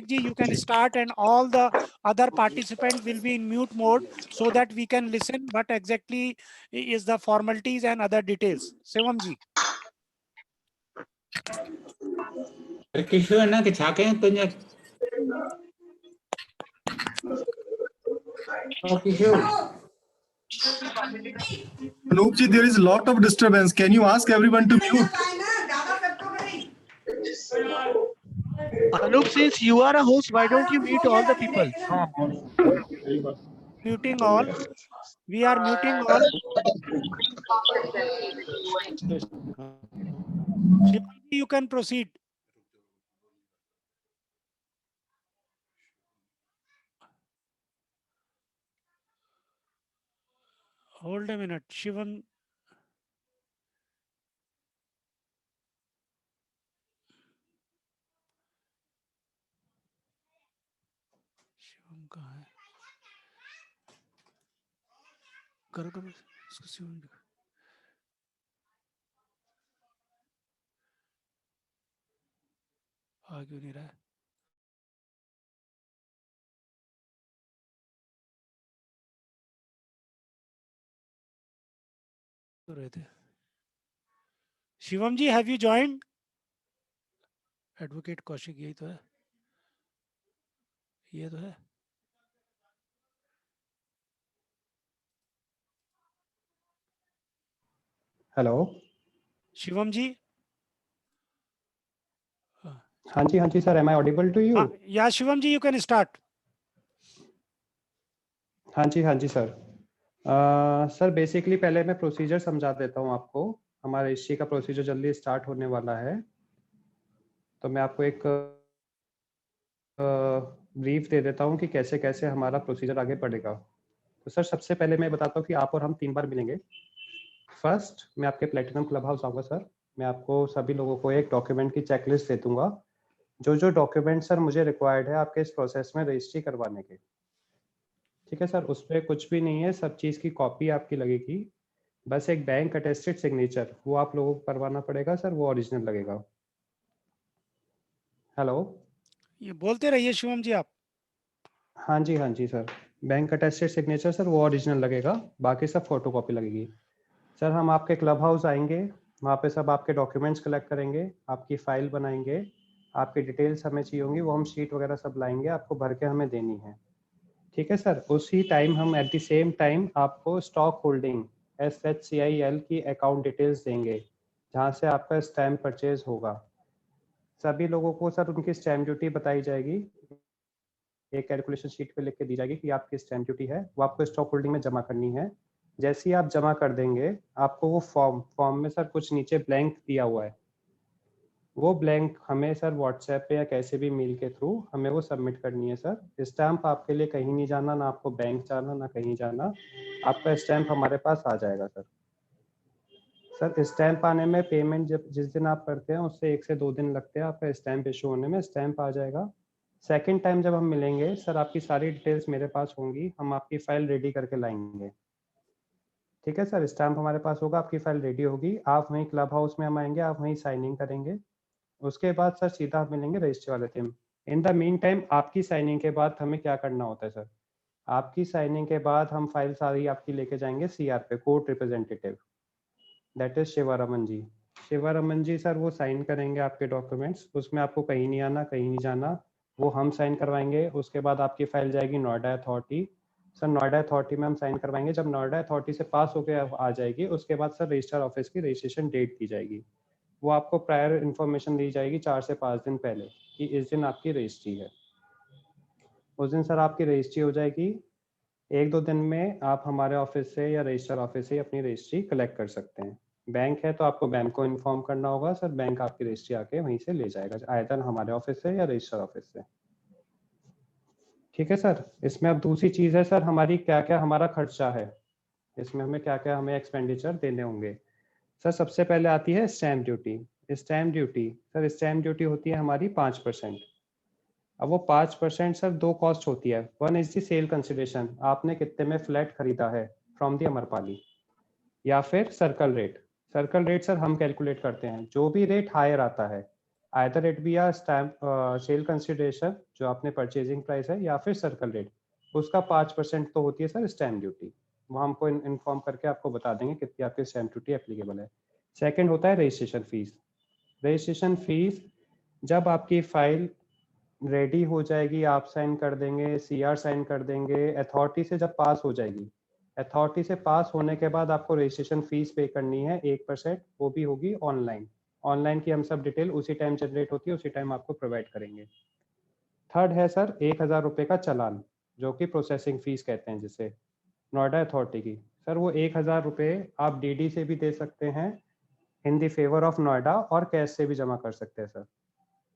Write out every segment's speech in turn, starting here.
Ji, you can start, and all the other participants will be in mute mode so that we can listen what exactly is the formalities and other details. Shivam Ji. Kishu na ke chake tunye. Oh, Kishu. Anup ji, there is a lot of disturbance. Can you ask everyone to mute? Anup, since you are a host, why don't you mute all the people? Muting all. We are muting all. Shivam Ji, you can proceed. Hold a minute, Shivam. Shivam कहाँ है? करो करो इसको शिवम जी। आ क्यों नहीं रहा है? तो रहे थे। Shivam ji, have you joined? Advocate Kaushik, यही तो है, ये तो है। हेलो शिवम जी। हाँ जी sir, am I audible to you? या Shivam ji, you can start. हाँ जी सर। सर बेसिकली पहले मैं प्रोसीजर समझा देता हूँ आपको। हमारा हिस्ट्री का प्रोसीजर जल्दी स्टार्ट होने वाला है, तो मैं आपको एक ब्रीफ दे देता हूँ कि कैसे कैसे हमारा प्रोसीजर आगे बढ़ेगा। तो सर सबसे पहले मैं बताता हूँ कि आप और हम 3 बार मिलेंगे। फर्स्ट मैं आपके प्लेटिनम क्लब हाउस आऊँगा सर। मैं आपको सभी लोगों को एक डॉक्यूमेंट की चेकलिस्ट दे दूंगा, जो डॉक्यूमेंट सर मुझे रिक्वायर्ड है आपके इस प्रोसेस में रजिस्ट्री करवाने के। ठीक है सर, उस पर कुछ भी नहीं है, सब चीज़ की कॉपी आपकी लगेगी। बस एक बैंक अटेस्टेड सिग्नेचर वो आप लोगों को करवाना पड़ेगा सर, वो ओरिजिनल लगेगा। हेलो, ये बोलते रहिए शिवम जी आप। हाँ जी sir, bank attested signature sir वो ओरिजिनल लगेगा, बाकी सब फोटो कॉपी लगेगी। सर हम आपके क्लब हाउस आएंगे, वहाँ पे सब आपके डॉक्यूमेंट्स कलेक्ट करेंगे, आपकी फ़ाइल बनाएंगे, आपकी डिटेल्स हमें चाहिए होंगी, वो हम शीट वगैरह सब लाएंगे, आपको भर के हमें देनी है। ठीक है सर, उसी टाइम हम एट द सेम टाइम आपको स्टॉक होल्डिंग SHCIL की अकाउंट डिटेल्स देंगे, जहाँ से आपका स्टैम्प परचेज होगा। सभी लोगों को सर उनकी स्टैम्प ड्यूटी बताई जाएगी, एक कैलकुलेशन शीट पे लिख के दी जाएगी कि आपकी स्टैम्प ड्यूटी है, वो आपको स्टॉक होल्डिंग में जमा करनी है। जैसे ही आप जमा कर देंगे, आपको वो फॉर्म में सर कुछ नीचे ब्लैंक दिया हुआ है, वो ब्लैंक हमें सर व्हाट्सएप पे या कैसे भी मेल के थ्रू हमें वो सबमिट करनी है सर। स्टैम्प आपके लिए कहीं नहीं जाना, ना आपको बैंक जाना, ना कहीं जाना, आपका स्टैम्प हमारे पास आ जाएगा सर। सर स्टैम्प आने में पेमेंट जब जिस दिन आप करते हैं उससे 1 से 2 दिन लगते हैं आपका स्टैम्प इशू होने में, स्टैम्प आ जाएगा। सेकेंड टाइम जब हम मिलेंगे सर, आपकी सारी डिटेल्स मेरे पास होंगी, हम आपकी फ़ाइल रेडी करके लाएंगे। ठीक है सर, स्टैम्प हमारे पास होगा, आपकी फ़ाइल रेडी होगी, आप वहीं क्लब हाउस में हम आएंगे, आप वहीं साइनिंग करेंगे। उसके बाद सर सीधा आप मिलेंगे रजिस्ट्री वाले team. In the mean time आपकी साइनिंग के बाद हमें क्या करना होता है सर, आपकी साइनिंग के बाद हम फाइल सारी आपकी लेके जाएंगे CR पे, court representative, that is Shivaraman ji. Shivaraman ji sir वो साइन करेंगे आपके डॉक्यूमेंट्स, उसमें आपको कहीं नहीं आना, कहीं नहीं जाना, वो हम साइन करवाएंगे। उसके बाद आपकी फाइल जाएगी Noida authority, sir Noida authority में हम साइन करवाएंगे। जब नोएडा अथॉरिटी से पास होकर आ जाएगी, उसके बाद सर रजिस्ट्रार ऑफिस की रजिस्ट्रेशन डेट दी जाएगी, वो आपको प्रायर इन्फॉर्मेशन दी जाएगी 4 से 5 दिन पहले कि इस दिन आपकी रजिस्ट्री है। उस दिन सर आपकी रजिस्ट्री हो जाएगी। 1-2 दिन में आप हमारे ऑफिस से या रजिस्टर ऑफिस से अपनी रजिस्ट्री कलेक्ट कर सकते हैं। बैंक है तो आपको बैंक को इन्फॉर्म करना होगा सर, बैंक आपकी रजिस्ट्री आके वहीं से ले जाएगा, आयदर हमारे ऑफिस से या रजिस्टर ऑफिस से। ठीक है सर, इसमें अब दूसरी चीज़ है सर, हमारी क्या क्या हमारा खर्चा है, इसमें हमें क्या क्या हमें एक्सपेंडिचर देने होंगे। सर सबसे पहले आती है stamp duty. Stamp duty sir, stamp duty होती है हमारी 5%। अब वो 5% सर 2 कॉस्ट होती है, one is the sale consideration, आपने कितने में फ्लैट खरीदा है फ्रॉम दी अमरपाली, या फिर circle rate. Circle rate sir हम कैलकुलेट करते हैं, जो भी रेट हायर आता है, either it be a stamp sale consideration जो आपने परचेजिंग प्राइस है, या फिर सर्कल रेट, उसका 5% तो होती है सर स्टैम्प ड्यूटी। वो हमको इन्फॉर्म करके आपको बता देंगे कितनी आपकी स्टैम्प ड्यूटी एप्लीकेबल है। सेकंड होता है रजिस्ट्रेशन फीस। रजिस्ट्रेशन फीस जब आपकी फाइल रेडी हो जाएगी, आप साइन कर देंगे, सीआर साइन कर देंगे, अथॉरिटी से जब पास हो जाएगी, अथॉरिटी से पास होने के बाद आपको रजिस्ट्रेशन फीस पे करनी है 1%, वो भी होगी ऑनलाइन। ऑनलाइन की हम सब डिटेल उसी टाइम जनरेट होती है, उसी टाइम आपको प्रोवाइड करेंगे। थर्ड है सर 1000 रुपये का चालान, जो कि प्रोसेसिंग फीस कहते हैं जिसे, नोएडा अथॉरिटी की। सर वो 1000 रुपये आप डीडी से भी दे सकते हैं इन दी फेवर ऑफ नोएडा, और कैश से भी जमा कर सकते हैं सर।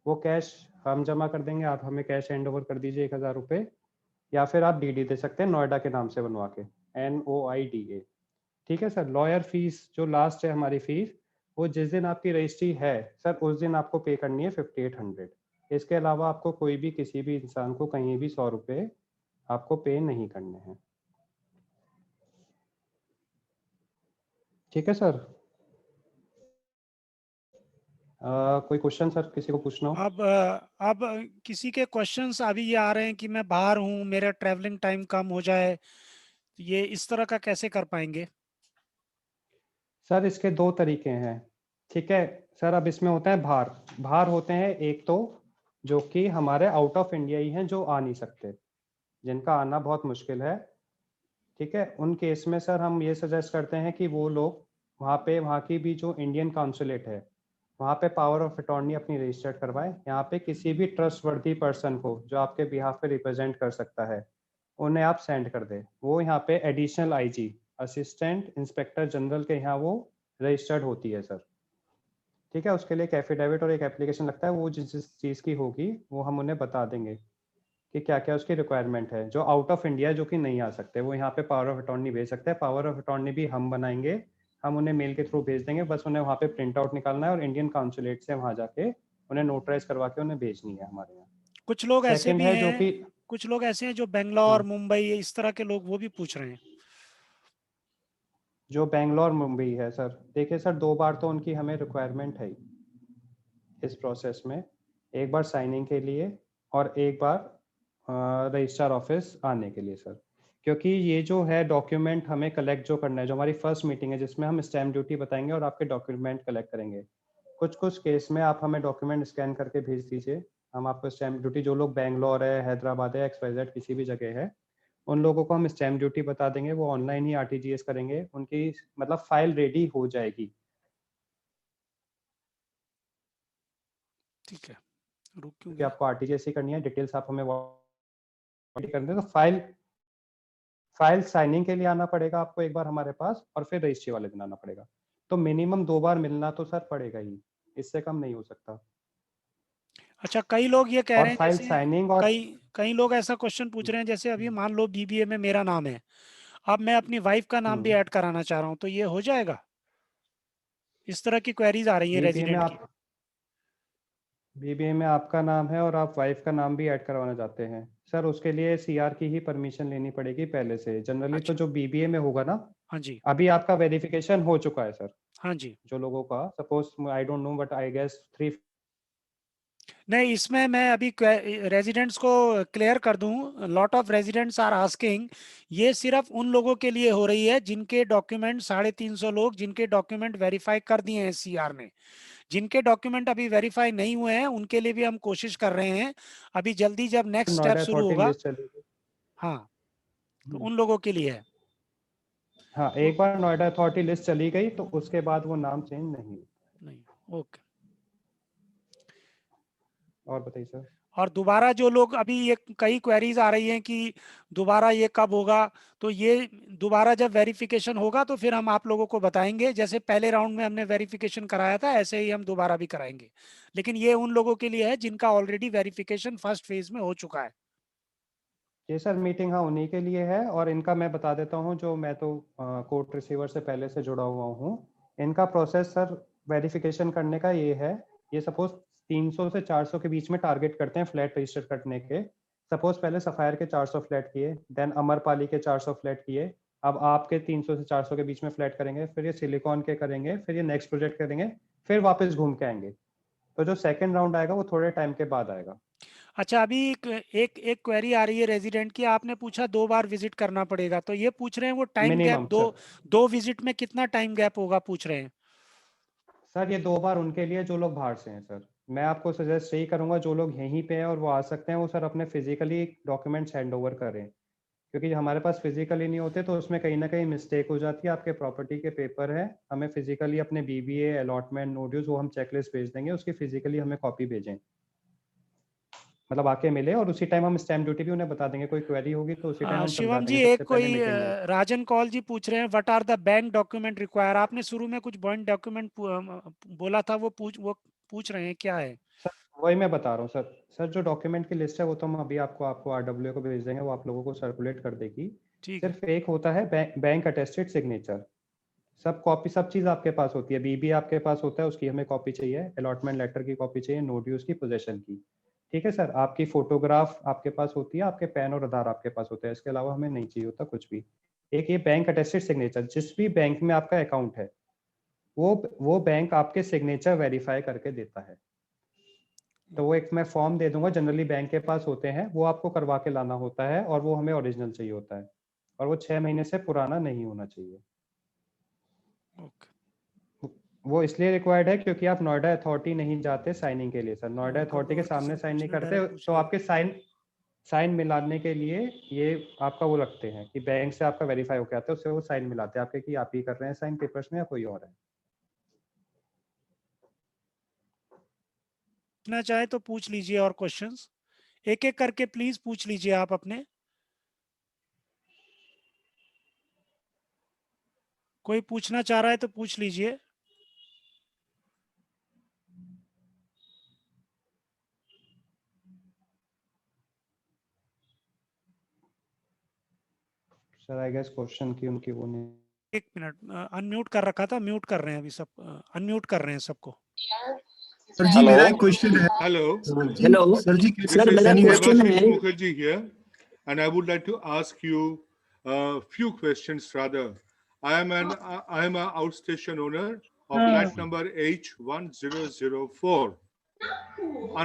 वो कैश हम जमा कर देंगे, आप हमें कैश हैंड ओवर कर दीजिए 1000 रुपये, या फिर आप डीडी दे सकते हैं नोएडा के नाम से बनवा के, NOIDA। ठीक है सर। लॉयर फीस जो लास्ट है हमारी फीस, वो जिस दिन आपकी रजिस्ट्री है सर उस दिन आपको पे करनी है 5800। इसके अलावा आपको कोई भी किसी भी इंसान को कहीं भी 100 रुपये आपको पे नहीं करने हैं। ठीक है सर। कोई क्वेश्चन सर किसी को पूछना हो? अब किसी के क्वेश्चंस अभी ये आ रहे हैं कि मैं बाहर हूँ, मेरा ट्रैवलिंग टाइम कम हो जाए, ये इस तरह का कैसे कर पाएंगे? सर इसके दो तरीके हैं। ठीक है सर। अब इसमें होता है भार। भार होते हैं एक तो जो कि हमारे आउट ऑफ इंडिया ही हैं, जो आ नहीं सकते, जिनका आना बहुत मुश्किल है। ठीक है। उन केस में सर हम ये सजेस्ट करते हैं कि वो लोग वहाँ की भी जो इंडियन काउंसुलेट है वहाँ पे पावर ऑफ अटॉर्नी अपनी रजिस्टर्ड करवाएं। यहाँ पे किसी भी ट्रस्ट वर्दी पर्सन को जो आपके बिहाफ पे रिप्रेजेंट कर सकता है, उन्हें आप सेंड कर दें। वो यहाँ पे additional IG, assistant inspector general के यहाँ वो रजिस्टर्ड होती है सर। ठीक है। उसके लिए एक एफिडेविट और एक एप्लीकेशन लगता है, वो जिस जिस चीज़ की होगी वो हम उन्हें बता देंगे कि क्या क्या उसकी रिक्वायरमेंट है। जो आउट ऑफ इंडिया जो कि नहीं आ सकते, वो यहाँ पे पावर ऑफ अटॉर्नी भेज सकते हैं। पावर ऑफ अटॉर्नी भी हम बनाएंगे, हम उन्हें मेल के थ्रू भेज देंगे, बस उन्हें वहाँ पे प्रिंट आउट निकालना है और इंडियन काउंसुलेट से वहाँ जाके उन्हें नोटराइज करवा के उन्हें भेजनी है हमारे यहाँ। कुछ लोग ऐसे सेकंड भी है जो हैं, कि कुछ लोग ऐसे हैं जो बेंगलोर, मुंबई, इस तरह के लोग, वो भी पूछ रहे हैं। जो बेंगलोर मुंबई है सर, देखिए सर 2 बार तो उनकी हमें रिक्वायरमेंट है ही इस प्रोसेस में। एक बार साइनिंग के लिए और एक बार रजिस्ट्रार ऑफिस आने के लिए सर। क्योंकि ये जो है डॉक्यूमेंट हमें कलेक्ट जो करना है, जो हमारी फर्स्ट मीटिंग है जिसमें हम स्टैम्प ड्यूटी बताएंगे और आपके डॉक्यूमेंट कलेक्ट करेंगे। कुछ कुछ केस में आप हमें डॉक्यूमेंट स्कैन करके भेज दीजिए, हम आपको स्टैम्प ड्यूटी, जो लोग बेंगलोर है, हैदराबाद है, XYZ किसी भी जगह है, उन लोगों को हम स्टैम्प ड्यूटी बता देंगे, वो ऑनलाइन ही RTGS करेंगे, उनकी मतलब फाइल रेडी हो जाएगी। ठीक है, रुक क्यों क्योंकि गया? आपको RTGS ही करनी है, डिटेल्स आप हमें कर दें, तो फाइल साइनिंग के लिए आना पड़ेगा आपको एक बार हमारे पास, और फिर रजिस्ट्री वाले दिन आना पड़ेगा। तो मिनिमम 2 बार मिलना तो सर पड़ेगा ही, इससे कम नहीं हो सकता। अच्छा, कई लोग ये कह और रहे हैं, फाइल जैसे साइनिंग और कई कई लोग ऐसा क्वेश्चन पूछ रहे हैं, जैसे अभी मान लो BBA में मेरा नाम है, अब मैं अपनी वाइफ का नाम भी ऐड कराना चाह रहा हूँ, तो ये हो जाएगा? इस तरह की क्वेरीज आ रही है बीबीए में रेजिडेंट की। आप बीबीए में आपका नाम है और आप वाइफ का नाम भी ऐड करवाना चाहते हैं सर, उसके लिए CR की ही परमिशन लेनी पड़ेगी पहले से। जनरली तो अच्छा, जो BBA में होगा ना, हाँ जी, अभी आपका वेरिफिकेशन हो चुका है सर। हाँ जी। जो लोगों का suppose I don't know but I guess 3। नहीं, इसमें मैं अभी रेजिडेंट्स को क्लियर कर दूं, lot of residents are asking, ये सिर्फ उन लोगों के लिए हो रही है जिनके डॉक्यूमेंट, 350 लोग जिनके डॉक्यूमेंट वेरीफाई कर दिए हैं CR ने। जिनके डॉक्यूमेंट अभी वेरीफाई नहीं हुए हैं उनके लिए भी हम कोशिश कर रहे हैं। अभी जल्दी जब नेक्स्ट स्टेप नोएडा शुरू अथॉरिटी होगा, लिस्ट चलेगी। हाँ, तो उन लोगों के लिए है। हाँ, एक बार नोएडा अथॉरिटी लिस्ट चली गई तो उसके बाद वो नाम चेंज नहीं। नहीं, ओके। और बताइए सर। और दोबारा जो लोग, अभी ये कई क्वेरीज आ रही हैं कि दोबारा ये कब होगा, तो ये दोबारा जब वेरिफिकेशन होगा तो फिर हम आप लोगों को बताएंगे। जैसे पहले राउंड में हमने वेरिफिकेशन कराया था, ऐसे ही हम दोबारा भी कराएंगे। लेकिन ये उन लोगों के लिए है जिनका ऑलरेडी वेरिफिकेशन फर्स्ट फेज में हो चुका है। ये सर मीटिंग हाँ उन्हीं के लिए है, और इनका मैं बता देता हूँ, जो मैं तो कोर्ट रिसीवर से पहले से जुड़ा हुआ हूँ। इनका प्रोसेस सर वेरिफिकेशन करने का ये है, ये सपोज 300 से 400 के बीच में टारगेट करते हैं फ्लैट रजिस्टर करने के। सपोज पहले सफायर के 400 फ्लैट किए, देन अमरपाली के 400 फ्लैट किए, अब आपके 300 से 400 के बीच में फ्लैट करेंगे, फिर ये सिलिकॉन के करेंगे, फिर ये नेक्स्ट प्रोजेक्ट करेंगे, फिर वापस घूम के आएंगे। तो जो सेकंड राउंड आएगा वो थोड़े टाइम के बाद आएगा। अच्छा, अभी एक क्वेरी आ रही है रेजिडेंट की, आपने पूछा 2 बार विजिट करना पड़ेगा, तो ये पूछ रहे हैं वो टाइम गैप मिनिमम सर। दो विजिट में कितना टाइम गैप होगा, पूछ रहे हैं। सर ये 2 बार उनके लिए जो लोग बाहर से हैं सर। मैं आपको सजेस्ट यही करूंगा जो लोग यहीं पे हैं और वो आ सकते हैं वो सर अपने फिजिकली डॉक्यूमेंट्स हैंड ओवर करें, क्योंकि हमारे पास फिजिकली नहीं होते तो उसमें कहीं ना कहीं मिस्टेक हो जाती है। आपके प्रॉपर्टी के पेपर है, हमें फिजिकली अपने बीबीए अलॉटमेंट नोटिस वो हम चेकलिस्ट भेज देंगे, उसकी फिजिकली हमें कॉपी भेजें, मतलब आके मिले और उसी टाइम हम स्टैम्प ड्यूटी भी उन्हें बता देंगे। कोई क्वेरी होगी तो उसी टाइम हम समझा शिवम जी, देंगे एक सबसे पहले कोई मीटिंग में। राजन कौल जी पूछ रहे हैं what are the bank document require, आपने शुरू में कुछ बैंक डॉक्यूमेंट बोला था, वो पूछ रहे हैं क्या है। सर वही मैं बता रहा हूँ सर। सर जो डॉक्यूमेंट की लिस्ट है वो तो हम अभी आपको आरडब्ल्यू को भेज देंगे, वो आप लोगों को सर्कुलेट कर देगी। ठीक है। सिर्फ एक होता है बैंक अटेस्टेड सिग्नेचर, सब कॉपी सब चीज आपके पास होती है। बीबी आपके पास होता है, उसकी हमें कॉपी चाहिए, अलॉटमेंट लेटर की कॉपी चाहिए, नोटिस की पोजेशन की। ठीक है सर, आपकी फोटोग्राफ आपके पास होती है, आपके पैन और आधार आपके पास होता है, इसके अलावा हमें नहीं चाहिए होता कुछ भी। एक ये बैंक अटेस्टेड सिग्नेचर, जिस भी बैंक में आपका अकाउंट है वो बैंक आपके सिग्नेचर वेरीफाई करके देता है। तो वो एक मैं फॉर्म दे दूंगा, जनरली बैंक के पास होते हैं, वो आपको करवा के लाना होता है और वो हमें ओरिजिनल चाहिए होता है और वो 6 महीने से पुराना नहीं होना चाहिए। ओके। वो इसलिए रिक्वायर्ड है क्योंकि आप नोएडा अथॉरिटी नहीं जाते साइनिंग के लिए सर, नोएडा अथॉरिटी के सामने साइन नहीं करते, तो आपके साइन मिलाने के लिए ये आपका वो लगते हैं कि बैंक से आपका वेरीफाई होकर आता है, उससे वो साइन मिलाते हैं आपके कि आप ही कर रहे हैं साइन पेपर्स में या कोई और है। पूछना चाहे तो पूछ लीजिए और क्वेश्चंस एक एक करके प्लीज पूछ लीजिए आप अपने। कोई पूछना चाह रहा है तो पूछ लीजिए। सर आई गेस क्वेश्चन की उनकी वो नहीं। एक मिनट, अनम्यूट कर रखा था, म्यूट कर रहे हैं अभी सब, अनम्यूट कर रहे हैं सबको। सर जी मेरा एक क्वेश्चन है। Hello, हेलो सर जी, sir, मेरा क्वेश्चन है Mukherjee here, and I would like to ask you a few questions. Rather, I am an outstation owner of flat number H1004.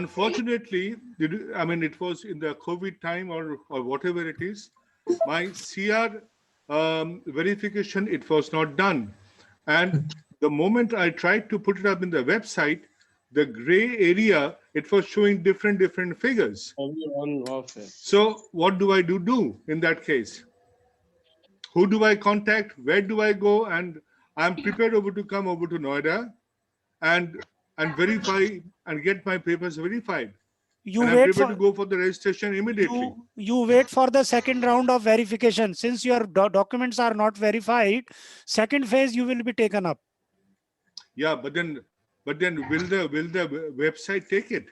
Unfortunately, it was in the COVID time or whatever it is. My CR verification, it was not done, and the moment I tried to put it up in the website, the gray area, it was showing different figures. So what do I do in that case? Who do I contact? Where do I go? And I'm prepared to come over to Noida and verify and get my papers verified. You and I'm wait prepared for to go for the registration immediately. you wait for the second round of verification. Since your documents are not verified, second phase you will be taken up. Yeah, but then will the website take it?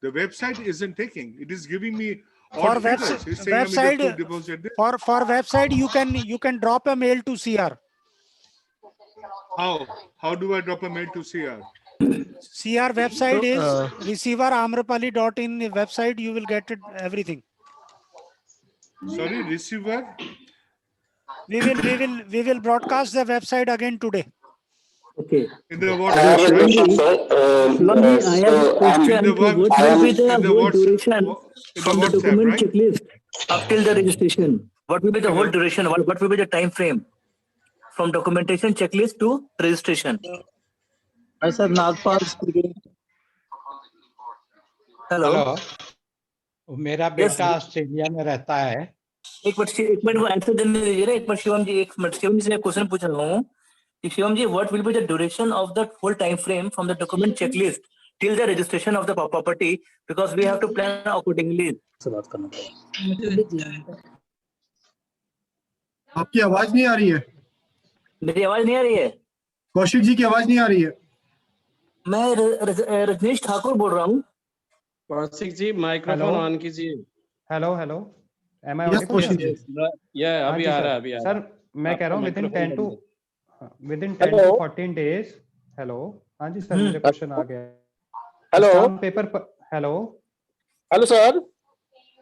The website isn't taking. It is giving me For odd figures. It's saying website, I'm deposit this. for website you can drop a mail to CR. How do I drop a mail to CR? CR website is receiver.amrapali.in website. You will get it, everything. Sorry, receiver. We will broadcast the website again today. Okay. In the WhatsApp, right? I have a question. What will be the whole duration from the document right? checklist up till the registration? What will be the whole duration? What will be the time frame from documentation checklist to registration? Sir Nagpal speaking. Hello. Hello, मेरा बेटा Australia में रहता है। एक minute वो answer देने दीजिए ना एक बार शिवम जी। शिवम जी से क्वेश्चन पूछ रहा हूँ कि शिवम जी, what will be the duration of the whole time frame from the document checklist till the registration of the property, because we have to plan accordingly. से बात करना पड़ेगा। आपकी आवाज नहीं आ रही है। मेरी आवाज नहीं आ रही है? कौशिक जी की आवाज नहीं आ रही है। मैं रजनीश ठाकुर बोल रहा हूँ। कौशिक जी माइक्रोफोन ऑन कीजिए। हेलो हेलो, एम आई यस कौशिक जी। ये अभी आ रहा है, अभी आ रहा है। सर मैं कह रहा हूँ विदिन 10 to 14 डेज। हेलो, हाँ जी सर, मुझे क्वेश्चन आ गया। Hello paper hello hello sir,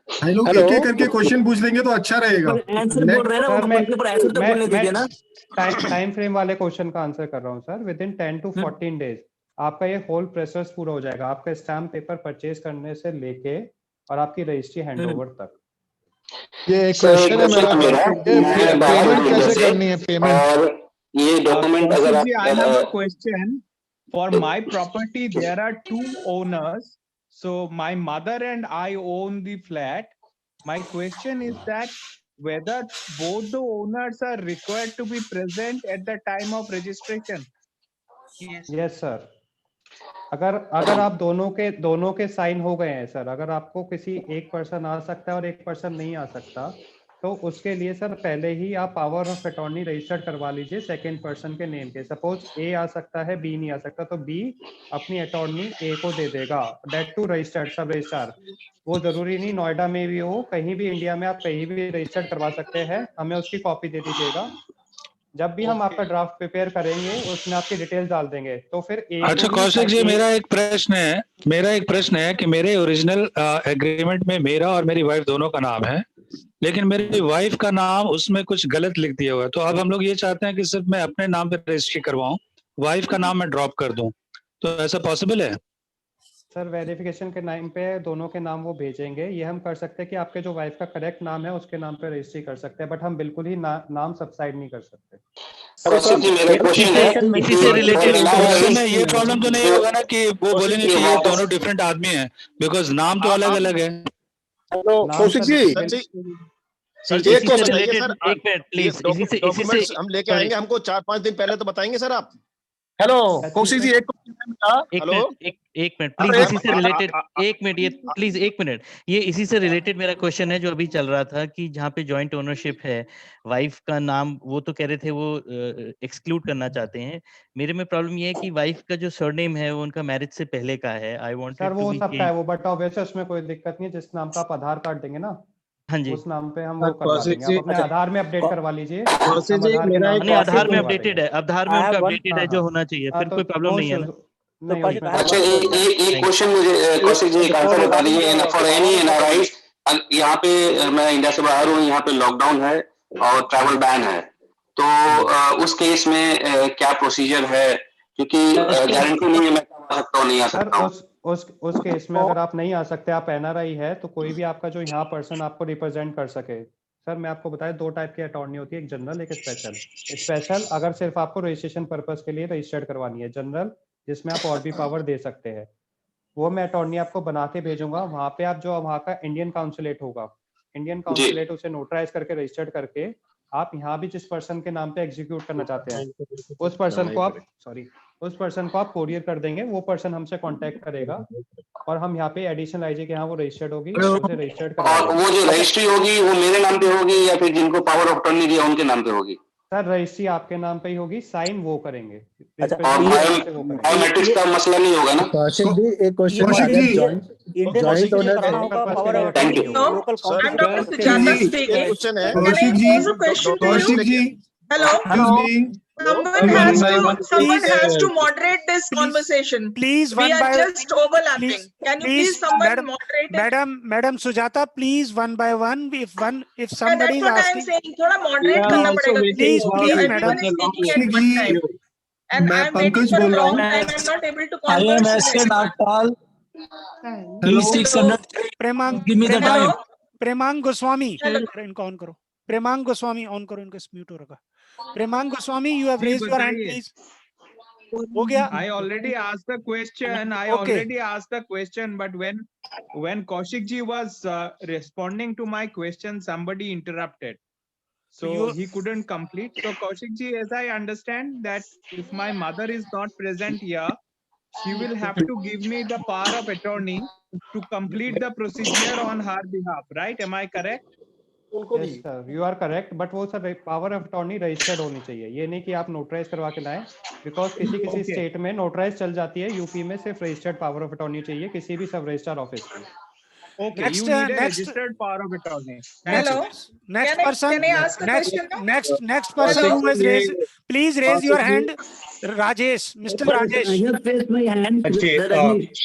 हम लोग एक एक करके क्वेश्चन पूछ लेंगे तो अच्छा रहेगा। आंसर बोल रहे हैं ना, पर आंसर तो बोलने दीजिए ना। टाइम फ्रेम वाले क्वेश्चन का आंसर कर रहा हूँ सर। विदिन 10 to 14 डेज आपका ये होल प्रोसेस पूरा हो जाएगा, आपका स्टैम्प पेपर परचेज करने से लेके और आपकी रजिस्ट्री हैंडओवर तक। ये एक क्वेश्चन है मेरा, ये पेमेंट कैसे करनी है पेमेंट? और ये डॉक्यूमेंट अगर Kaushik ji, I have a आप question. For my property, there are two owners. So my mother and I own the flat. My question is that whether both the owners are required to be present at the time of registration. Yes sir, अगर आप दोनों के sign हो गए हैं sir, अगर आपको किसी एक पर्सन आ सकता है और एक पर्सन नहीं आ सकता, तो उसके लिए सर पहले ही आप पावर ऑफ अटॉर्नी रजिस्टर्ड करवा लीजिए सेकंड पर्सन के नेम पे। सपोज ए आ सकता है, बी नहीं आ सकता, तो बी अपनी अटॉर्नी ए को दे देगा, दैट टू रजिस्टर्ड सब रजिस्ट्रार। वो जरूरी नहीं नोएडा में भी हो, कहीं भी इंडिया में आप कहीं भी रजिस्टर्ड करवा सकते हैं, हमें उसकी कॉपी दे दीजिएगा। जब भी हम आपका ड्राफ्ट प्रिपेयर करेंगे उसमें आपकी डिटेल्स डाल देंगे, तो फिर अच्छा कौशिक जी, मेरा एक प्रश्न है कि मेरे ओरिजिनल एग्रीमेंट में मेरा और मेरी वाइफ दोनों का नाम है, लेकिन मेरी वाइफ का नाम उसमें कुछ गलत लिख दिया हुआ है। तो अब हम लोग ये चाहते हैं कि सिर्फ मैं अपने नाम पे रजिस्ट्री करवाऊं, वाइफ का नाम मैं ड्रॉप कर दूं, तो ऐसा पॉसिबल है? सर वेरिफिकेशन के नाम पे दोनों के नाम वो भेजेंगे, ये हम कर सकते हैं कि आपके जो वाइफ का करेक्ट नाम है उसके नाम पे रजिस्ट्री कर सकते हैं, बट हम बिल्कुल ही नाम सबसाइड नहीं कर सकते। कौशिक जी मेरा क्वेश्चन है, इसी से रिलेटेड ये प्रॉब्लम तो नहीं होगा ना कि वो बोलेंगे कि ये दोनों डिफरेंट आदमी हैं, बिकॉज नाम तो अलग अलग है। हेलो कौशिक जी, सर एक इसी से क्वेश्चन है रिलेटेड सर, एक मिनट प्लीज, इसी से हम लेके आएंगे, हमको 4-5 दिन पहले तो बताएंगे सर आप। हेलो कौशिक जी, एक मिनट प्लीज, इसी से रिलेटेड एक मिनट, ये प्लीज एक मिनट, ये इसी से रिलेटेड मेरा क्वेश्चन है जो अभी चल रहा था कि जहाँ पे जॉइंट ओनरशिप है, वाइफ का नाम वो तो कह रहे थे वो एक्सक्लूड करना चाहते हैं। मेरे में प्रॉब्लम ये है कि वाइफ का जो सरनेम है वो उनका मैरिज से पहले का है। आई वांट सर वो सकता है वो, बट ऑब्वियसली उसमें कोई दिक्कत नहीं है, जिस नाम का आप आधार कार्ड देंगे ना, हाँ जी, उस नाम पे हम वो करवा देंगे। आप अपने आधार में अपडेट करवा लीजिए। नहीं आधार में अपडेटेड है, आधार में उनका अपडेटेड है जो होना चाहिए, फिर कोई प्रॉब्लम नहीं है ना। अच्छा एक क्वेश्चन मुझे कौशिक जी एक आंसर बता दीजिए, फॉर एनी एनआरआई, यहाँ पे मैं इंडिया से बाहर हूँ, यहाँ पे लॉकडाउन है और ट्रैवल बैन है, तो उस केस में क्या प्रोसीजर है? क्योंकि गारंटी नहीं है मैं आ सकता हूँ नहीं आ सकता हूँ। उस केस में अगर आप नहीं आ सकते, आप एनआरआई है, तो कोई भी आपका जो यहाँ पर्सन आपको रिप्रेजेंट कर सके। सर मैं आपको बताया 2 टाइप की अटॉर्नी होती है, एक जनरल एक स्पेशल। स्पेशल अगर सिर्फ आपको रजिस्ट्रेशन पर्पस के लिए रजिस्टर्ड करवानी है, जनरल जिसमें आप और भी पावर दे सकते हैं, वो मैं अटॉर्नी आपको बना के भेजूंगा। वहाँ पे आप जो वहाँ का इंडियन काउंसुलेट होगा, इंडियन काउंसुलेट उसे नोटराइज करके रजिस्टर्ड करके आप यहाँ भी जिस पर्सन के नाम पे एग्जीक्यूट करना चाहते हैं उस पर्सन को आप कोरियर कर देंगे, वो पर्सन हमसे कांटेक्ट करेगा और हम यहाँ पे एडिशनल आईजी के यहाँ वो रजिस्टर्ड होगी, उसे रजिस्टर्ड करा और वो जो रजिस्ट्री होगी वो मेरे नाम पे होगी या फिर जिनको पावर ऑफ अटॉर्नी दिया उनके नाम पे होगी? सर रजिस्ट्री आपके नाम पे ही होगी, साइन वो करेंगे। और बायोमेट्रिक्स का मसला नहीं होगा ना? कौशिक जी एक question, joint owner thank you question है कौशिक जी Someone has to moderate this conversation. Please, we are just overlapping. Can you please someone moderate it? Madam Sujata, please one by one. If somebody is asking, that's what I'm saying. थोड़ा moderate करना पड़ेगा. Please, everyone is speaking at one time. And I'm waiting for a long time. I'm not able to converse. प्रेमांग Goswami, इनको on करो। प्रेमांग Goswami on करो, इनको mute हो रखा। प्रेमांग Goswami, you have raised your hand, please. हो गया? I already asked the question. Already asked the question, but when Kaushik ji was responding to my question, somebody interrupted, so he couldn't complete. So Kaushik ji, as I understand that if my mother is not present here, she will have to give me the power of attorney to complete the procedure on her behalf, right? Am I correct? Yes, sir, you are correct, but वो sir power of attorney registered होनी चाहिए, ये नहीं कि आप notarise करवा के लाएं, बिकॉज किसी स्टेट में नोटराइज चल जाती है, यूपी में सिर्फ रजिस्टर्ड पावर ऑफ अटॉर्नी चाहिए किसी भी सब रजिस्ट्रार ऑफिस में। Okay, you need a registered power of attorney. Hello. Next person. Can I ask a question now? Next person who has raised, please raise your hand. Rajesh, Mr. Rajesh. I have raised my hand.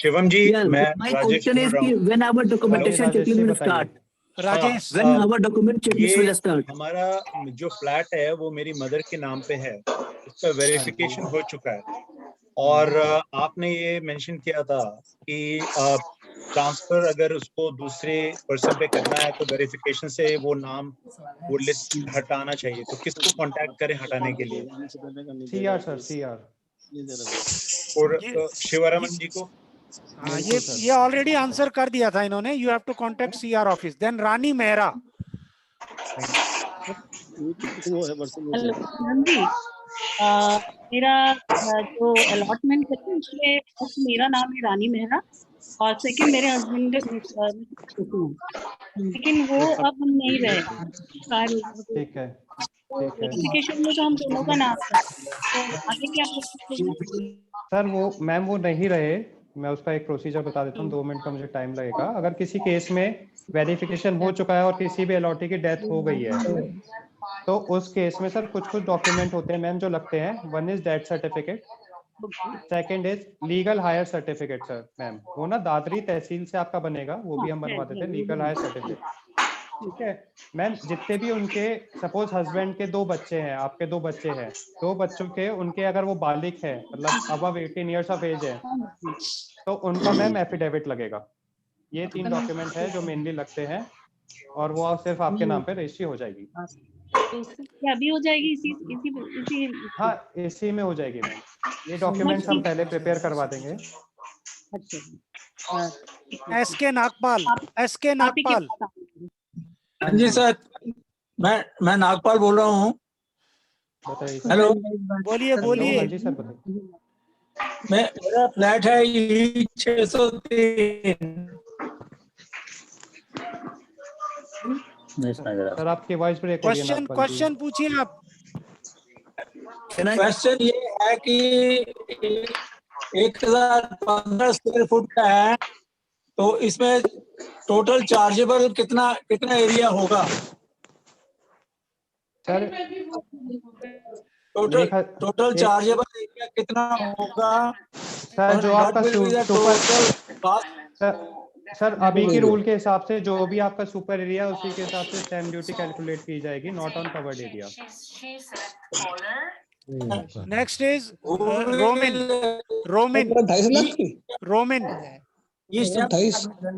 Shivam ji, मैं my question is when our documentation checklist will start. Rajesh, when our document checklist will start. हमारा जो flat है वो मेरी mother के नाम पे है, उसका वेरिफिकेशन हो चुका है और आपने ये मेंशन किया था कि ट्रांसफर अगर उसको दूसरे पर्सन पे करना है तो वेरिफिकेशन से वो नाम वो लिस्ट हटाना चाहिए, तो किसको कांटेक्ट करें हटाने के लिए? CR sir, CR। और शिवरामन जी को? हाँ, ये ऑलरेडी आंसर कर दिया था इन्होंने। You have to contact CR office. Then Rani Mehra. Hello ma'am ji, मेरा जो अलॉटमेंट है उसमें फर्स्ट मेरा नाम है रानी मेहरा और सेकंड मेरे हस्बैंड लेकिन वो अब हम नहीं रहे। ठीक है, एप्लीकेशन में तो हम दोनों का नाम है, तो आगे क्या प्रोसेस? सर वो मैम वो नहीं रहे। मैं उसका एक प्रोसीजर बता देता हूँ, 2 मिनट का मुझे टाइम लगेगा। अगर किसी केस में वेरिफिकेशन हो चुका है और किसी भी अलॉटी की डेथ हो गई है तो उस केस में सर कुछ डॉक्यूमेंट होते हैं मैम जो लगते हैं। One is death certificate, second is legal higher certificate sir. Ma'am वो ना दादरी तहसील से आपका बनेगा, वो भी हम बनवा देते हैं, लीगल हायर सर्टिफिकेट। ठीक है मैम, जितने भी उनके सपोज हस्बैंड के 2 बच्चे हैं, आपके 2 बच्चे हैं, 2 बच्चों के उनके अगर वो बालिग है मतलब अबव 18 इयर्स ऑफ एज है तो उनका मैम एफिडेविट लगेगा। ये 3 डॉक्यूमेंट है जो मेनली लगते हैं और वो सिर्फ आपके नाम पे रजिस्ट्री हो जाएगी। तो क्या अभी हो जाएगी इसी हाँ इसी में हो जाएगी मैम। ये डॉक्यूमेंट्स हम पहले प्रिपेयर करवा देंगे। SK Nagpal, SK Nagpal. हाँ जी सर, मैं नागपाल बोल रहा हूँ। हेलो, बोलिए बोलिए। जी सर बताइए। मेरा फ्लैट है E 603। सर आपकी वॉइस ब्रेक हो रही है। क्वेश्चन पूछिए आप। क्वेश्चन ये है कि 1015 स्क्वायर फुट का है, तो इसमें टोटल चार्जेबल कितना एरिया होगा? सर टोटल चार्जेबल एरिया कितना होगा? सर जो आपका सर अभी की रूल के हिसाब से जो भी आपका सुपर एरिया है उसी के हिसाब से स्टैम्प ड्यूटी कैलकुलेट की जाएगी, not on covered area. Next is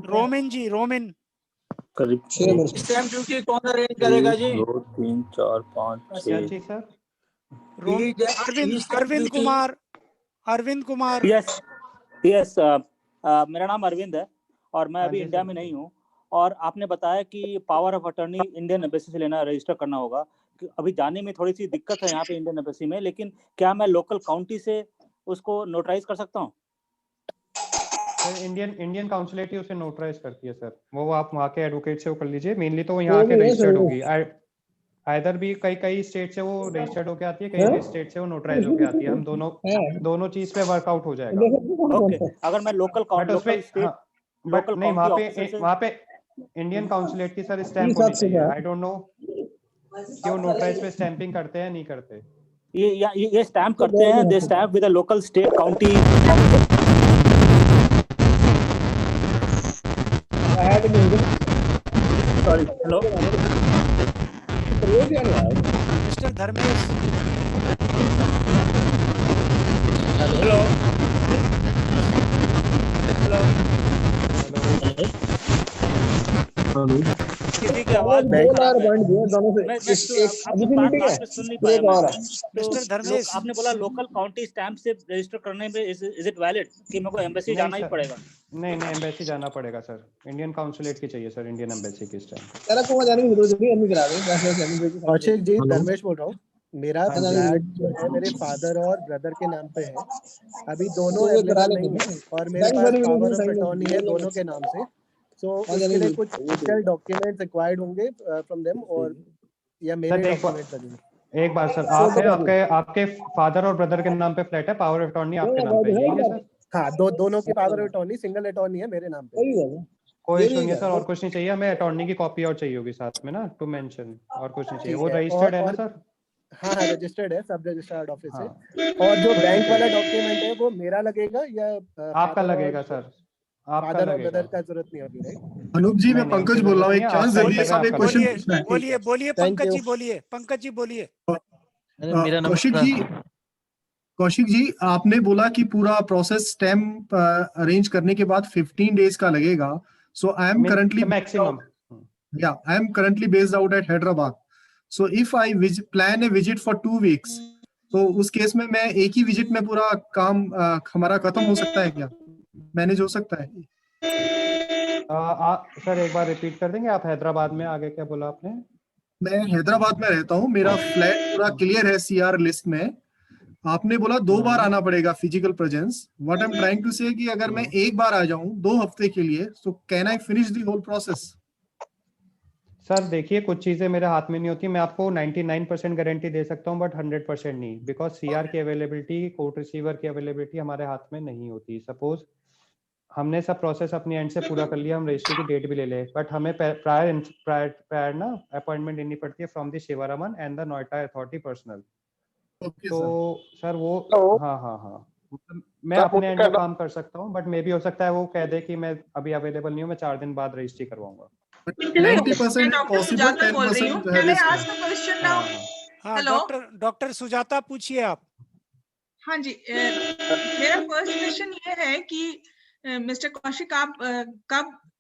Romin ji. Romin stamp duty कौन अरेंज करेगा जी? 2 3 4 5 6 सर अरविंद कुमार। यस मेरा नाम अरविंद है और मैं अभी इंडिया में नहीं हूँ। और आपने बताया कि power of attorney Indian embassy से लेना, रजिस्टर करना होगा। अभी जाने में थोड़ी सी दिक्कत है यहाँ पे इंडियन एम्बेसी में, लेकिन क्या मैं लोकल काउंटी से उसको नोटराइज कर सकता हूँ? सर इंडियन काउंसिलेट ही उसे नोटराइज करती है सर। वो आप वहाँ के एडवोकेट से वो कर लीजिए। मेनली तो यहाँ के रजिस्टर्ड होगी। आइदर भी कई स्टेट से वो रजिस्टर्ड होके आती है, कई स्टेट से वो नोटराइज होके आती है। हम दोनों चीज पे वर्कआउट हो जाएगा। ओके, अगर मैं लोकल नहीं वहाँ पे इंडियन काउंसिलेट की सर स्टैंप होनी चाहिए। आई डोंट नो क्यों नोटराइज पे स्टैंपिंग करते हैं नहीं करते। ये स्टैंप करते हैं, they stamp with the local state county. Sorry, hello mister Dharmesh. Hello किसी की आवाज मिस्टर धर्मेश, आपने बोला लोकल काउंटी स्टैंप से रजिस्टर करने में इज इट वैलिड कि मेरे को एम्बेसी जाना ही पड़ेगा? नहीं एम्बेसी जाना पड़ेगा सर। इंडियन काउंसिलेट की चाहिए सर, इंडियन एम्बेसी की स्टैंप। कौशिक जी, धर्मेश बोल रहा हूँ। मेरा फ्लैट जो है मेरे फादर और ब्रदर के नाम पे है। अभी दोनों अवेलेबल नहीं है और मेरे पास पावर ऑफ अटॉर्नी है दोनों के नाम से। सो उसके लिए कुछ स्पेशल डॉक्यूमेंट्स रिक्वायर्ड होंगे फ्रॉम देम और या मेरे डॉक्यूमेंट लगेंगे? एक बार सर आपके फादर और ब्रदर के नाम पे फ्लैट है, पावर ऑफ अटॉर्नी आपके नाम पे है सर? हाँ, दोनों की power of attorney, single attorney है मेरे नाम पे। कोई इशू नहीं है सर। और कुछ नहीं चाहिए हमें, अटॉर्नी की कॉपी और चाहिए होगी साथ में ना, टू मेंशन। और कुछ नहीं चाहिए। वो रजिस्टर्ड है ना सर? हाँ रजिस्टर्ड है, सब रजिस्टर्ड ऑफिस से। और जो बैंक वाला डॉक्यूमेंट है वो मेरा लगेगा या आपका लगेगा सर? फादर और ब्रदर का जरूरत नहीं होगी, राइट? अनूप जी, मैं पंकज बोल रहा हूँ। एक चांस दे दीजिए साहब, एक क्वेश्चन पूछना है। बोलिए पंकज जी बोलिए। कौशिक जी, कौशिक जी, आपने बोला कि पूरा प्रोसेस स्टैम्प अरेंज करने के बाद 15 डेज का लगेगा. So I am currently maximum. I am currently based out at Hyderabad. So if I plan a visit for 2 weeks, तो उस केस में मैं एक ही विजिट में पूरा काम हमारा खत्म हो सकता है क्या? मैनेज हो सकता है? सर एक बार रिपीट कर देंगे आप? हैदराबाद में आगे क्या बोला आपने? मैं हैदराबाद में रहता हूँ, मेरा फ्लैट पूरा क्लियर है CR लिस्ट में. आपने बोला 2 बार आना पड़ेगा physical presence. What I am trying to say कि अगर मैं एक बार आ जाऊं 2 हफ्ते के लिए, so can I finish the whole process? Sir देखिए, कुछ चीजें मेरे हाथ में नहीं होती. मैं आपको 99% गारंटी दे सकता हूँ, बट 100% नहीं, बिकॉज CR की अवेलेबिलिटी, कोर्ट रिसीवर की अवेलेबिलिटी हमारे हाथ में नहीं होती. सपोज हमने सब प्रोसेस अपनी एंड से पूरा कर लिया, हम रजिस्ट्री की डेट भी ले ले, बट हमें प्रायर ना अपॉइंटमेंट लेनी पड़ती है from the Sivaraman and the Noida authority personal. तो सर वो हाँ मैं अपने एंड में काम कर सकता हूँ, बट मे भी हो सकता है वो कह दे कि मैं अभी अवेलेबल नहीं हूँ, मैं 4 दिन बाद रजिस्ट्री करवाऊंगा. 90% possible, 10% to have a हाँ, डॉक्टर सुजाता पूछिए आप. हाँ जी, मेरा फर्स्ट क्वेश्चन ये है कि मिस्टर कौशिक, आप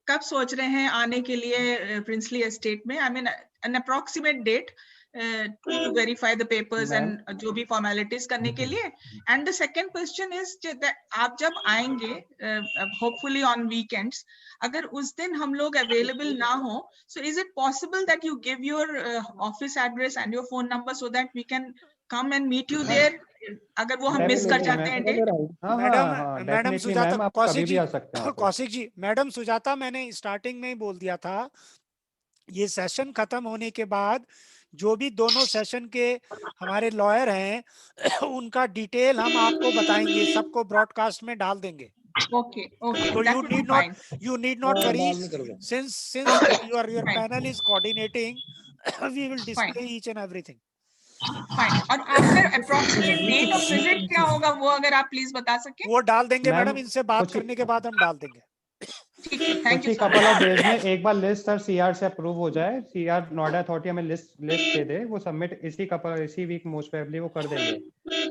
कब सोच रहे हैं आने के लिए प्रिंसली एस्टेट में? I mean an approximate date to verify the papers and जो भी फॉर्मेलिटीज करने के लिए. And the second question is आप जब आएंगे होपफुली ऑन वीकेंड्स, अगर उस दिन हम लोग अवेलेबल ना हो, so is it possible that you give your office address and your phone number so that we can come and meet you there, अगर वो हम मिस कर जाते हैं date? Madam Sujata, Kaushik ji, madam Sujata, मैंने स्टार्टिंग में ही बोल दिया था, ये सेशन खत्म होने के बाद जो भी दोनों सेशन के हमारे लॉयर हैं उनका डिटेल हम आपको बताएंगे, सबको ब्रॉडकास्ट में डाल देंगे. Okay. So you need not worry. Since your panel is coordinating, we will display each and everything. Fine. और after approximate date of visit क्या होगा, वो अगर आप प्लीज बता सके? वो डाल देंगे मैडम, इनसे बात करने के बाद हम डाल देंगे. ठीक है, thank you. Couple of days में एक बार लिस्ट सर CR से अप्रूव हो जाए, CR नोएडा अथॉरिटी हमें लिस्ट दे दे, वो सबमिट इसी वीक मोस्ट प्रोबेबली वो कर देंगे.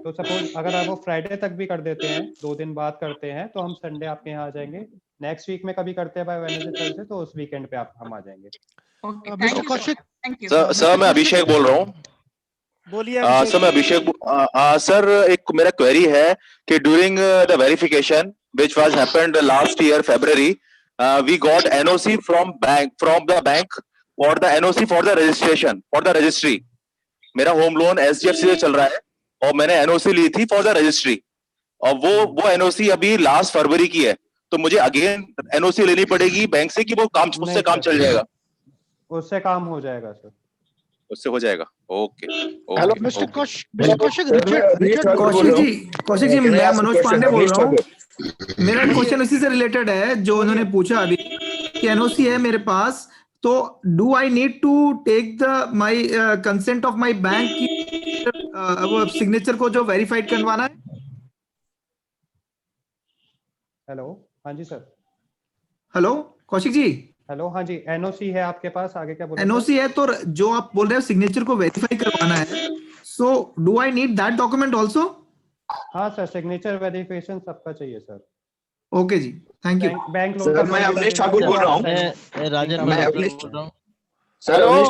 तो सपोज अगर आप वो फ्राइडे तक भी कर देते हैं, 2 दिन बाद करते हैं, तो हम संडे आपके यहाँ आ जाएंगे. नेक्स्ट वीक में कभी करते हैं बाय वेडनेसडे थर्सडे, तो उस वीकेंड पे हम आ जाएंगे. मिस्टर कौशिक, सर मैं अभिषेक बोल रहा हूँ. बोलिए सर. मैं अभिषेक सर, एक मेरा क्वेरी है कि during the verification which was happened last year February, we got NOC from the bank for the NOC for the registration for the registry. मेरा होम लोन SGFC से चल रहा है और मैंने NOC ली थी for the registry, और वो NOC अभी लास्ट फरवरी की है, तो मुझे अगेन NOC लेनी पड़ेगी बैंक से कि वो काम उससे काम चल जाएगा? उससे काम हो जाएगा सर, उससे हो जाएगा. Okay. Hello mister Kaushik ji, मैं मनोज पांडे बोल रहा हूँ. मेरा क्वेश्चन उसी से रिलेटेड है जो उन्होंने पूछा अभी कि NOC है मेरे पास, तो do I need to take the my consent of my bank की सिग्नेचर को जो वेरीफाइड करवाना है? हेलो, हाँ जी sir. Hello Kaushik ji. Hello, हाँ जी. NOC है आपके पास, आगे क्या बोल? NOC है, तो जो आप बोल रहे हो सिग्नेचर को वेरीफाई करवाना है, so do I need that document also? हाँ सर, सिग्नेचर वेरिफिकेशन सबका चाहिए sir. Okay ji, thank you. Bank sir मैं अवनीश ठाकुर बोल रहा हूँ. राजन, मैं अवनीश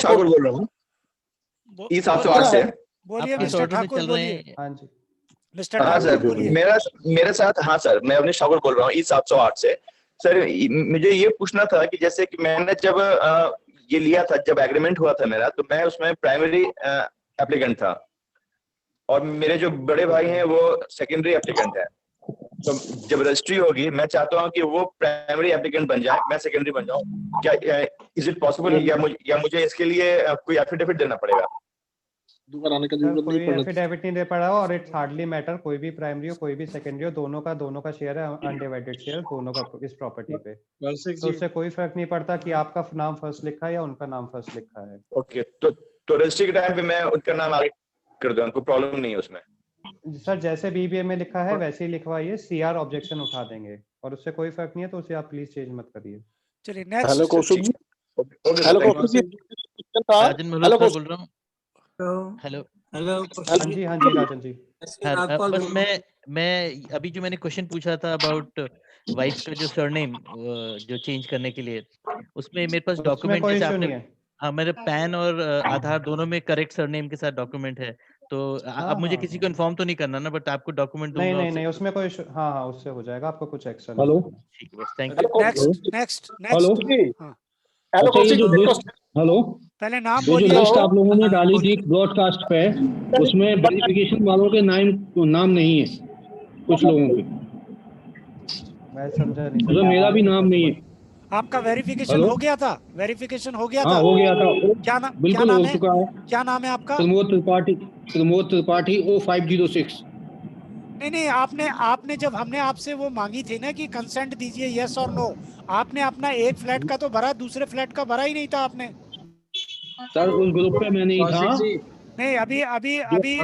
ठाकुर बोल रहा हूँ E 708 से. बोलिए मिस्टर ठाकुर, बोलिए. हाँ जी मिस्टर हाँ सर, मेरे साथ, हाँ सर, मैं अवनीश ठाकुर बोल रहा हूँ E 708 से. सर मुझे ये पूछना था कि जैसे कि मैंने जब ये लिया था, जब एग्रीमेंट हुआ था मेरा, तो मैं उसमें प्राइमरी एप्लीकेंट था और मेरे जो बड़े भाई हैं वो सेकेंडरी एप्लीकेंट है. तो जब रजिस्ट्री होगी, मैं चाहता हूँ कि वो प्राइमरी एप्लीकेंट बन जाए, मैं सेकेंडरी बन जाऊँ. क्या इज इट पॉसिबल, या मुझे इसके लिए कोई एफिडेविट देना पड़ेगा? दोबारा आने का जरूरत नहीं पड़ेगा. एफिडेविट नहीं दे पड़ा, और इट्स हार्डली मैटर, कोई भी प्राइमरी हो कोई भी सेकेंडरी हो, दोनों का शेयर है, अनडिवाइडेड शेयर दोनों का इस प्रॉपर्टी पे. तो उससे कोई फर्क नहीं पड़ता कि आपका नाम फर्स्ट लिखा है या उनका नाम फर्स्ट लिखा है. ओके, तो रजिस्ट्री के टाइम पे मैं उनका नाम आगे कर दूं, कोई प्रॉब्लम नहीं है उसमें? सर जैसे BBA में लिखा है वैसे ही लिखवाइए, CR ऑब्जेक्शन उठा देंगे, और उससे कोई फर्क नहीं है, तो उसे आप प्लीज चेंज मत करिए. चलिए next. Hello Kaushik ji. Hello Kaushik जी. राजन बोल रहा हूँ. हेलो हाँ जी राजन जी। बस मैं अभी जो मैंने क्वेश्चन पूछा था अबाउट वाइफ का जो सरनेम जो चेंज करने के लिए, उसमें मेरे पास उसमें डॉक्यूमेंट कोई जैसे इशू आपने, नहीं है। हाँ मेरे पैन और आधार दोनों में करेक्ट सरनेम के साथ डॉक्यूमेंट है, तो अब मुझे किसी को इन्फॉर्म तो नहीं करना ना, बट आपको डॉक्यूमेंट नहीं दूंगा नहीं नहीं, उसमें कोई इशू, हाँ हाँ उससे हो जाएगा, आपको कुछ एक्स्ट्रा हेलो ठीक है, बस थैंक यू। नेक्स्ट हेलो हाँ। अच्छा, ये जो लिस्ट, हेलो, पहले नाम ये जो बोलिए। लिस्ट आप लोगों ने डाली थी ब्रॉडकास्ट पे, उसमें वेरिफिकेशन वालों के नाम नहीं है कुछ लोगों के। मैं समझा नहीं तो मेरा भी नाम नहीं है। आपका वेरिफिकेशन हेलो? हो गया था? वेरिफिकेशन हो गया था? हाँ हो गया था, क्या बिल्कुल नाम हो है? चुका है। क्या नाम है आपका? प्रमोद त्रिपाठी O506। नहीं आपने जब हमने आपसे वो मांगी थी ना कि कंसेंट दीजिए यस और नो, आपने अपना एक फ्लैट का तो भरा, दूसरे फ्लैट का भरा ही नहीं था आपने। सर उस ग्रुप पे मैं नहीं था। नहीं अभी आपने,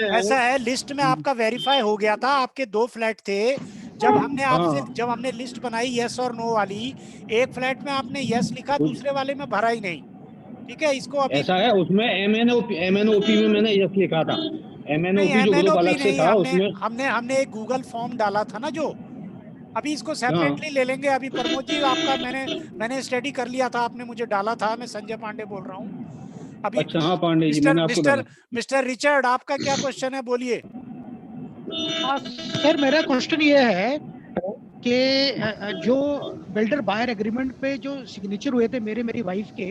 ऐसा है लिस्ट में आपका वेरीफाई हो गया था, आपके 2 फ्लैट थे। जब हमने लिस्ट बनाई यस और नो वाली, एक फ्लैट में आपने यस लिखा, दूसरे वाले में भरा ही नहीं। ठीक है, इसको अभी ऐसा है, उसमें MNOP में मैंने यस लिखा था। MNOP जो ग्रुप अलग से था उसमें हमने एक गूगल फॉर्म डाला था ना जो, अभी इसको सेपरेटली ले लेंगे। अभी प्रमोद जी आपका मैंने स्टडी कर लिया था, आपने मुझे डाला था। मैं संजय पांडे बोल रहा हूँ अभी। अच्छा हाँ पांडे जी, मैंने आपको डाला। मिस्टर रिचर्ड, आपका क्या क्वेश्चन है, बोलिए। सर मेरा क्वेश्चन ये है कि जो बिल्डर बायर एग्रीमेंट पे जो सिग्नेचर हुए थे मेरी वाइफ के,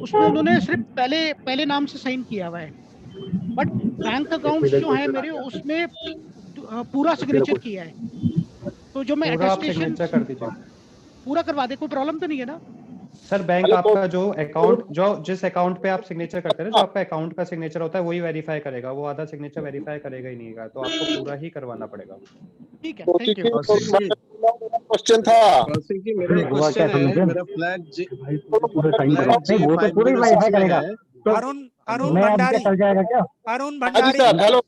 उसमें उन्होंने सिर्फ पहले नाम से साइन किया हुआ है, बट बैंक अकाउंट्स जो है मेरे उसमें पूरा सिग्नेचर किया है। तो जो मैं अटेस्टेशन कर दीजिए, पूरा करवा दे, कोई प्रॉब्लम तो नहीं है ना? सर बैंक आपका जो अकाउंट, जिस अकाउंट पे आप सिग्नेचर करते हैं ना, जो आपका अकाउंट का सिग्नेचर होता है वही वेरीफाई करेगा, वो आधा सिग्नेचर वेरीफाई करेगा ही नहीं का, तो आपको पूरा ही करवाना पड़ेगा। ठीक है, थैंक यू। क्वेश्चन था मेरा क्वेश्चन है, मेरा फ्लैट वो तो पूरा ही वेरीफाई करेगा। अरुण भंडारी, अरुण भंडारी, हेलो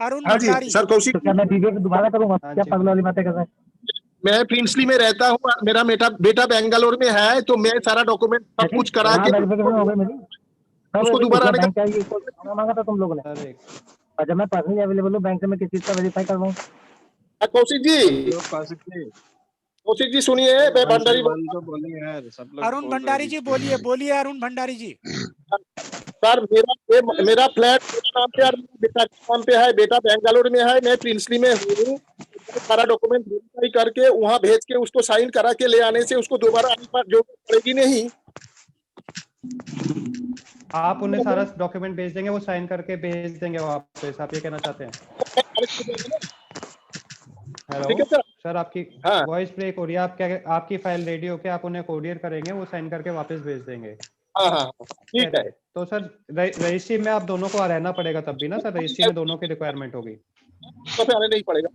अरुण भंडारी सर, कौशिक क्या मैं वीडियो दोबारा करूंगा? क्या पागल वाली बातें कर रहे हैं? मैं प्रिंसली में रहता हूँ, मेरा बेटा बेंगलोर में है, तो मैं सारा डॉक्यूमेंट सब कुछ करा के उसको दोबारा आने का मांगा था तुम लोगों ने। अच्छा मैं पर्सनली अवेलेबल हूँ बैंक से, मैं किस चीज का वेरीफाई करवाऊँ? कौशिक जी सुनिए, मैं भंडारी अरुण भंडारी जी बोलिए अरुण भंडारी जी। सर मेरा फ्लैट मेरा नाम पे और बेटा के नाम पे है, बेटा बेंगलोर में है, मैं प्रिंसली में हूँ। सारा डॉक्यूमेंट वेरीफाई करके वहाँ भेज के उसको साइन करा के ले आने से उसको दोबारा आने पर जो पड़ेगी नहीं। आप उन्हें सारा डॉक्यूमेंट भेज देंगे, वो साइन करके भेज देंगे वापस, आप ये कहना चाहते हैं? हेलो सर, आपकी वॉइस ब्रेक हो रही है, आपकी फाइल रेडी होके आप उन्हें कोरियर करेंगे, वो साइन करके वापस भेज देंगे। हाँ ठीक है। तो सर रजिस्ट्री में आप दोनों को रहना पड़ेगा तब भी ना सर, रजिस्ट्री में दोनों की रिक्वायरमेंट होगी। तो फिर आने नहीं पड़ेगा।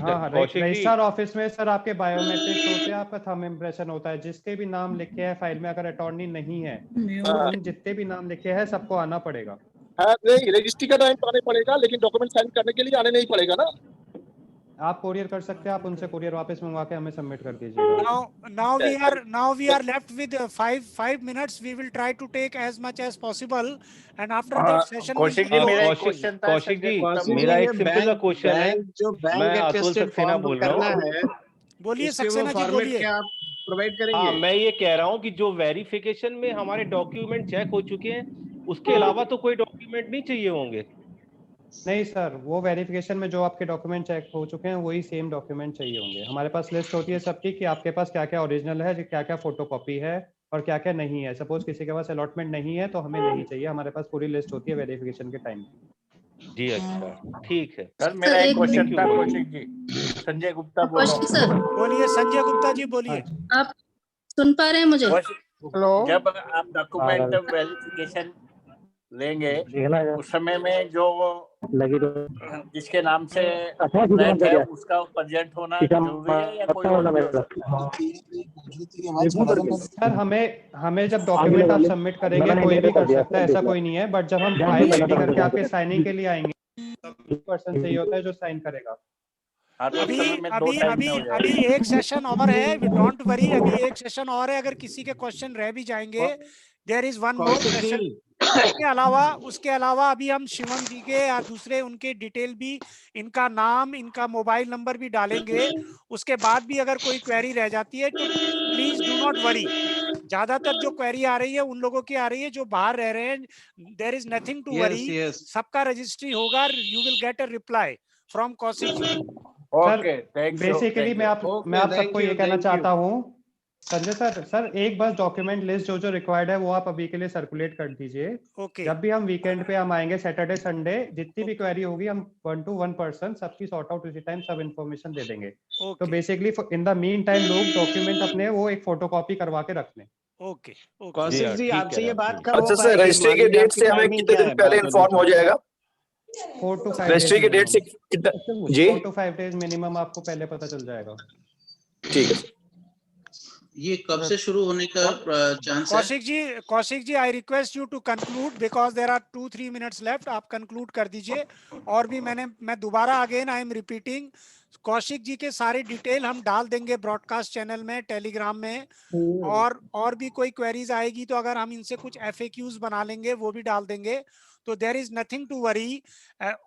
हाँ रजिस्ट्रार ऑफिस में सर आपके बायोमेट्रिक्स होते हैं, आपका थंब इम्प्रेशन होता है, जिसके भी नाम लिखे हैं फाइल में, अगर अटॉर्नी नहीं है तो उन जितने भी नाम लिखे हैं सबको आना पड़ेगा। नहीं, रजिस्ट्री का टाइम तो आने पड़ेगा, लेकिन डॉक्यूमेंट साइन करने के लिए आने नहीं पड़ेगा ना। आप कोरियर कर सकते हैं, आप उनसे कोरियर वापस मंगवा के हमें सबमिट कर दीजिएगा। Now we are left with 5 minutes. We will try to take as much as possible, and after that session. Kaushik ji मेरा एक क्वेश्चन था। कौशिक जी मेरा एक सिंपल क्वेश्चन है, मैं अतुल सक्सेना बोल रहा हूँ। बोलिए सक्सेना जी, बोलिए। आप प्रोवाइड करेंगे? हाँ, मैं ये कह रहा हूँ कि जो वेरिफिकेशन में हमारे डॉक्यूमेंट चेक हो चुके हैं, उसके अलावा तो कोई डॉक्यूमेंट नहीं चाहिए होंगे? नहीं सर, वो वेरिफिकेशन में जो आपके डॉक्यूमेंट चेक हो चुके हैं वही सेम डॉक्यूमेंट चाहिए होंगे। हमारे पास लिस्ट होती है सबकी कि आपके पास क्या क्या ओरिजिनल है, क्या क्या फोटोकॉपी है और क्या क्या नहीं है। सपोज किसी के पास अलॉटमेंट नहीं है तो हमें नहीं चाहिए, हमारे पास पूरी लिस्ट होती है वेरिफिकेशन के टाइम। जी अच्छा, ठीक है सर। मेरा एक क्वेश्चन था कौशिक जी, संजय गुप्ता बोल रहा हूँ। बोलिए संजय गुप्ता जी, बोलिए। आप सुन पा रहे हैं मुझे? जब आप डॉक्यूमेंट वेरिफिकेशन लेंगे उस समय में जो जिसके नाम से फ्लैट है उसका प्रेजेंट होना जरूरी है या कोई और? सर हमें जब डॉक्यूमेंट आप सबमिट करेंगे कोई भी कर सकता है, ऐसा कोई नहीं है, बट जब हम फाइल रेडी करके आपके साइनिंग के लिए आएंगे पर्सन चाहिए होता है जो साइन करेगा। अभी एक सेशन और है, डोंट वरी, अभी एक सेशन और है। अगर किसी के क्वेश्चन रह भी जाएंगे, there is one more session. उसके अलावा अभी हम शिवम जी के या दूसरे उनके डिटेल भी, इनका नाम, इनका मोबाइल नंबर भी डालेंगे। उसके बाद भी अगर कोई क्वेरी रह जाती है तो प्लीज डू नॉट वरी। ज्यादातर जो क्वेरी आ रही है उन लोगों की आ रही है जो बाहर रह रहे हैं। There is nothing to worry, सबका रजिस्ट्री होगा, you will get a reply from Kaushik ji. Okay, thank you. Basically मैं आप सबको ये कहना चाहता हूँ संजय सर, एक बस डॉक्यूमेंट लिस्ट जो रिक्वायर्ड है वो आप अभी के लिए सर्कुलेट कर दीजिए। ओके। जब भी हम वीकेंड पे हम आएंगे, सैटरडे संडे, जितनी भी क्वेरी होगी हम 1 to 1 पर्सन सबकी सॉर्ट आउट उसी टाइम सब इन्फॉर्मेशन दे देंगे। तो basically in the mean time लोग डॉक्यूमेंट अपने वो एक फोटोकॉपी करवा के रख लें। ओके। कौशिक जी आपसे ये बात कब अच्छा सर, रजिस्ट्री के डेट से हमें कितने दिन पहले इन्फॉर्म हो जाएगा? 4 to 5 रजिस्ट्री के डेट से कितना जी? 4 to 5 डेज मिनिमम आपको पहले पता चल जाएगा। ठीक है। ये कब से शुरू होने का चांस है? Kaushik ji, I request you to conclude because there are 2-3 minutes left. आप कंक्लूड कर दीजिए। और भी मैं दोबारा again I am repeating, Kaushik ji के सारे डिटेल हम डाल देंगे ब्रॉडकास्ट चैनल में, टेलीग्राम में। और भी कोई क्वेरीज आएगी तो अगर हम इनसे कुछ FAQs बना लेंगे वो भी डाल देंगे। तो there is nothing to worry.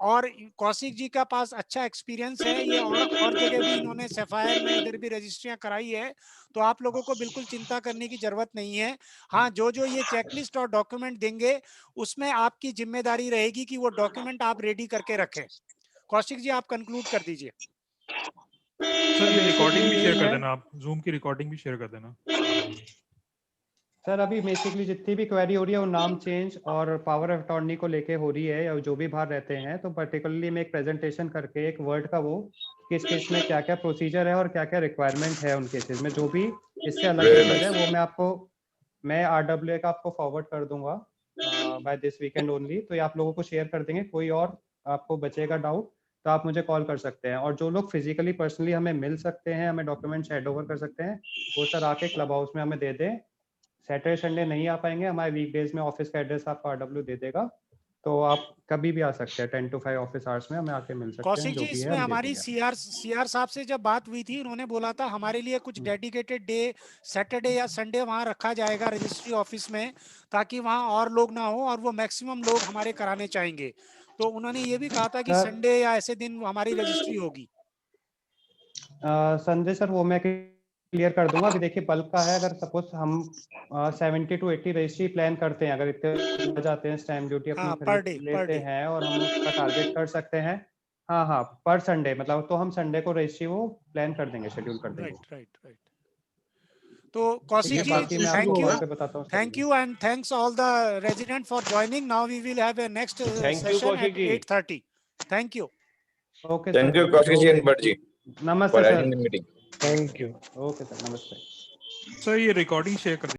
और कौशिक जी का पास अच्छा एक्सपीरियंस है, ये और जगह भी इन्होंने सफायर में इधर भी रजिस्ट्रियां कराई है, तो आप लोगों को बिल्कुल चिंता करने की जरूरत नहीं है। हाँ, जो ये चेकलिस्ट और डॉक्यूमेंट देंगे उसमें आपकी जिम्मेदारी रहेगी कि वो डॉक्यूमेंट आप रेडी करके रखें। कौशिक जी, आप कंक्लूड कर दीजिए। सर ये रिकॉर्डिंग भी शेयर कर देना, आप जूम की रिकॉर्डिंग भी शेयर कर देना। सर अभी बेसिकली जितनी भी क्वेरी हो रही है वो नाम चेंज और पावर ऑफ अटॉर्नी को लेके हो रही है, या जो भी बाहर रहते हैं, तो पर्टिकुलरली मैं एक प्रेजेंटेशन करके एक वर्ड का वो किस केस में क्या क्या प्रोसीजर है और क्या क्या रिक्वायरमेंट है उन केसेस में, जो भी इससे अलग है वो मैं RWA का आपको फॉरवर्ड कर दूंगा बाय दिस वीकेंड ओनली। तो ये आप लोगों को शेयर कर देंगे। कोई और आपको बचेगा डाउट तो आप मुझे कॉल कर सकते हैं। और जो लोग फिजिकली पर्सनली हमें मिल सकते हैं, हमें डॉक्यूमेंट्स हैंड ओवर कर सकते हैं, वो सर आके क्लब हाउस में हमें दे दें। सैटरडे संडे नहीं आ पाएंगे, हमारे वीकडेज में ऑफिस का एड्रेस आपको RW दे देगा, तो आप कभी भी आ सकते हैं 10 to 5 ऑफिस आवर्स में हमें आके मिल सकते हैं। कौशिक जी, इसमें हमारी CR साहब से जब बात हुई थी, उन्होंने बोला था हमारे लिए कुछ डेडिकेटेड डे सैटरडे या संडे वहाँ रखा जाएगा रजिस्ट्री ऑफिस में, ताकि वहाँ और लोग ना हो और वो मैक्सिमम लोग हमारे कराने चाहेंगे। तो उन्होंने ये भी कहा था कि संडे या ऐसे दिन हमारी रजिस्ट्री होगी। संडे सर वो मैं क्लियर कर दूंगा। अभी देखिए बल्क का है, अगर सपोज हम 70 to 80 रजिस्ट्री प्लान करते हैं, अगर इतने जाते हैं स्टैम्प ड्यूटी अपनी लेते हैं और हम उसका टारगेट कर सकते हैं, हाँ पर संडे मतलब, तो हम संडे को रजिस्ट्री वो प्लान कर देंगे, शेड्यूल कर देंगे। राइट। तो Kaushik ji, thank you and thanks all the resident for joining. Now we will have a next session at 8:30। Thank you. Okay, thank you Kaushik ji and Bhatt ji. नमस्ते sir. Meeting. Thank you. Okay sir, नमस्ते। Sir ये recording share कर